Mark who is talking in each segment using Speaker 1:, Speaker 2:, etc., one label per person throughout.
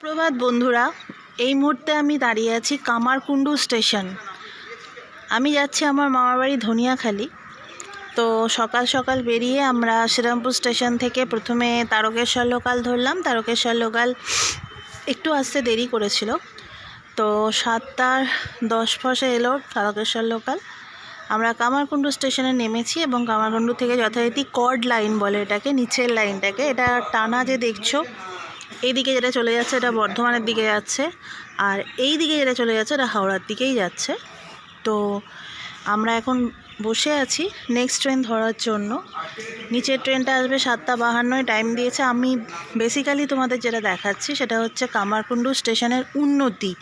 Speaker 1: সুপ্রভাত বন্ধুরা, এই মুহূর্তে আমি দাঁড়িয়ে আছি কামারকুণ্ডু স্টেশন। আমি যাচ্ছি আমার মামার বাড়ি ধনিয়াখালী। তো সকাল সকাল বেরিয়ে আমরা শ্রীরামপুর স্টেশন থেকে প্রথমে তারকেশ্বর লোকাল ধরলাম। তারকেশ্বর লোকাল একটু আসতে দেরি করেছিল, তো 7:10 এলো তারকেশ্বর লোকাল। আমরা কামারকুণ্ডু স্টেশনে নেমেছি এবং কামারকুণ্ডু থেকে যথারীতি কর্ড লাইন বলে এটাকে, নিচের লাইনটাকে, এটা টানা যে দেখছো এইদিকে যেটা চলে যাচ্ছে এটা বর্ধমানের দিকে যাচ্ছে, আর এই দিকে যেটা চলে যাচ্ছে এটা হাওড়ার দিকেই যাচ্ছে। তো আমরা এখন বসে আছি নেক্সট ট্রেন ধরার জন্য। নিচের ট্রেনটা আসবে 7:52 টাইম দিয়েছে। আমি বেসিক্যালি তোমাদের যেটা দেখাচ্ছি সেটা হচ্ছে কামারকুণ্ডু স্টেশনের উন্নতি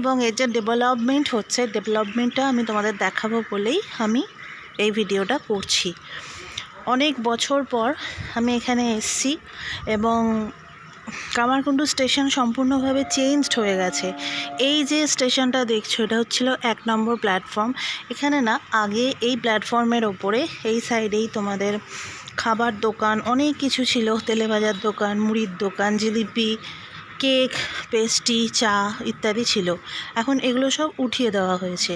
Speaker 1: এবং এর যে ডেভেলপমেন্ট হচ্ছে, ডেভেলপমেন্টটা আমি তোমাদের দেখাবো বলেই আমি এই ভিডিওটা করছি। অনেক বছর পর আমি এখানে এসেছি এবং কামারকুণ্ডু স্টেশন সম্পূর্ণভাবে চেঞ্জড হয়ে গেছে। এই যে স্টেশনটা দেখছো এটা হচ্ছিল 1 নম্বর প্ল্যাটফর্ম। এখানে না আগে এই প্ল্যাটফর্মের ওপরে এই সাইডেই তোমাদের খাবার দোকান অনেক কিছু ছিল, তেলে ভাজার দোকান, মুড়ির দোকান, জিলিপি, কেক, পেস্ট্রি, চা ইত্যাদি ছিল। এখন এগুলো সব উঠিয়ে দেওয়া হয়েছে।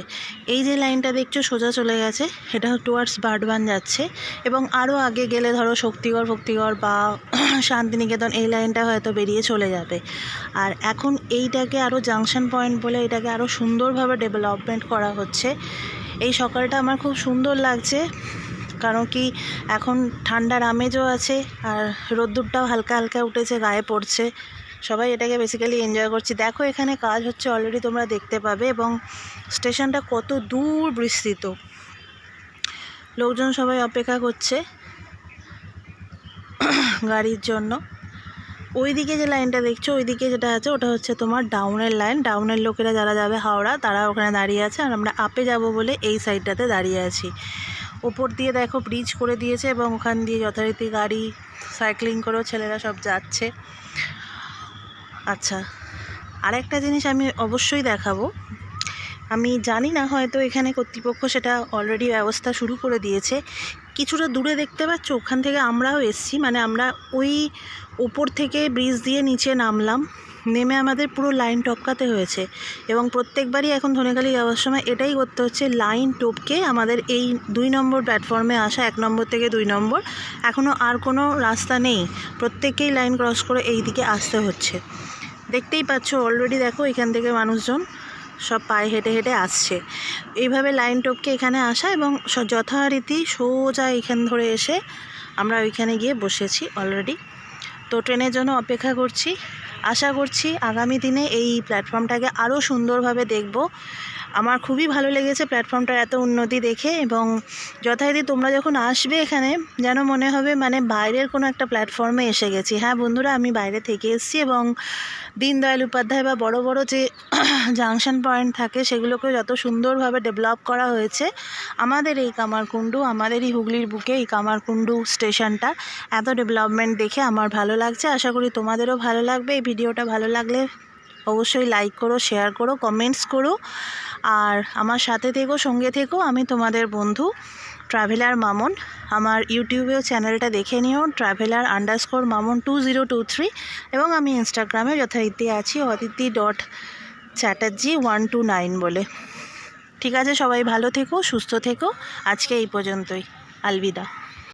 Speaker 1: এই যে লাইনটা দেখছো সোজা চলে গেছে, এটা টুয়ার্ডস বার্ডবান যাচ্ছে এবং আরও আগে গেলে ধরো শক্তিগড় বা শান্তিনিকেতন, এই লাইনটা হয়তো বেরিয়ে চলে যাবে। আর এখন এইটাকে আরও জাংশন পয়েন্ট বলে এটাকে আরও সুন্দরভাবে ডেভেলপমেন্ট করা হচ্ছে। এই সকালটা আমার খুব সুন্দর লাগছে, কারণ কি এখন ঠান্ডার আমেজও আছে আর রোদ্দুরটাও হালকা হালকা উঠেছে, গায়ে পড়ছে। সবাই এটাকে বেসিক্যালি এনজয় করছি। দেখো এখানে কাজ হচ্ছে অলরেডি, তোমরা দেখতে পাবে, এবং স্টেশনটা কত দূর বিস্তৃত। লোকজন সবাই অপেক্ষা করছে গাড়ির জন্য। ওইদিকে যে লাইনটা দেখছো, ওইদিকে যেটা আছে ওটা হচ্ছে তোমার ডাউনের লাইন। ডাউনের লোকেরা যারা যাবে হাওড়া তারা ওখানে দাঁড়িয়ে আছে, আর আমরা আপে যাব বলে এই সাইডটাতে দাঁড়িয়ে আছি। ওপর দিয়ে দেখো ব্রিজ করে দিয়েছে এবং ওখান দিয়ে যথারীতি গাড়ি, সাইক্লিং করেও ছেলেরা সব যাচ্ছে। আচ্ছা, আরেকটা জিনিস আমি অবশ্যই দেখাবো। আমি জানি না, হয়তো এখানে কর্তৃপক্ষ সেটা অলরেডি ব্যবস্থা শুরু করে দিয়েছে। কিছুটা দূরে দেখতে পাচ্ছ, ওখান থেকে আমরাও এসছি, মানে আমরা ওই উপর থেকে ব্রিজ দিয়ে নিচে নামলাম, নেমে আমাদের পুরো লাইন টপকাতে হয়েছে। এবং প্রত্যেকবারই এখন ধনেখালি যাওয়ার সময় এটাই করতে হচ্ছে, লাইন টপকে আমাদের এই 2 নম্বর প্ল্যাটফর্মে আসা। 1 নম্বর থেকে 2 নম্বর এখনও আর কোনো রাস্তা নেই, প্রত্যেককেই লাইন ক্রস করে এই দিকে আসতে হচ্ছে। দেখতেই পাচ্ছ অলরেডি, দেখো এখান থেকে মানুষজন সব পায়ে হেঁটে হেঁটে আসছে। এইভাবে লাইন টপকে এখানে আসা এবং যথারীতি সোজা এখান ধরে এসে আমরা ওইখানে গিয়ে বসেছি অলরেডি। তো ট্রেনের জন্য অপেক্ষা করছি। আশা করছি আগামী দিনে এই প্ল্যাটফর্মটাকে আরও সুন্দরভাবে দেখব। আমার খুবই ভালো লেগেছে প্ল্যাটফর্মটার এত উন্নতি দেখে, এবং যথারীতি তোমরা যখন আসবে এখানে যেন মনে হবে মানে বাইরের কোনো একটা প্ল্যাটফর্মে এসে গেছি। হ্যাঁ বন্ধুরা, আমি বাইরে থেকে এসেছি এবং দীনদয়াল উপাধ্যায় বা বড় বড় যে জাংশন পয়েন্ট থাকে সেগুলোকে যত সুন্দরভাবে ডেভেলপ করা হয়েছে, আমাদের এই কামারকুণ্ডু, আমাদের এই হুগলির বুকে এই কামারকুণ্ডু স্টেশনটা এত ডেভেলপমেন্ট দেখে আমার ভালো লাগছে। আশা করি তোমাদেরও ভালো লাগবে। এই ভিডিওটা ভালো লাগলে অবশ্যই লাইক করো, শেয়ার করো, কমেন্টস করো, আর আমার সাথে থেকো, সঙ্গে থেকো। আমি তোমাদের বন্ধু ট্রাভেলার মামন। আমার ইউটিউবেও চ্যানেলটা দেখে নিও, traveler_mamon 2023, এবং আমি ইনস্টাগ্রামে যথারীতি আছি aditi.chatterjee129 বলে। ঠিক আছে, সবাই ভালো থেকো, সুস্থ থেকো। আজকে এই পর্যন্তই, আলবিদা।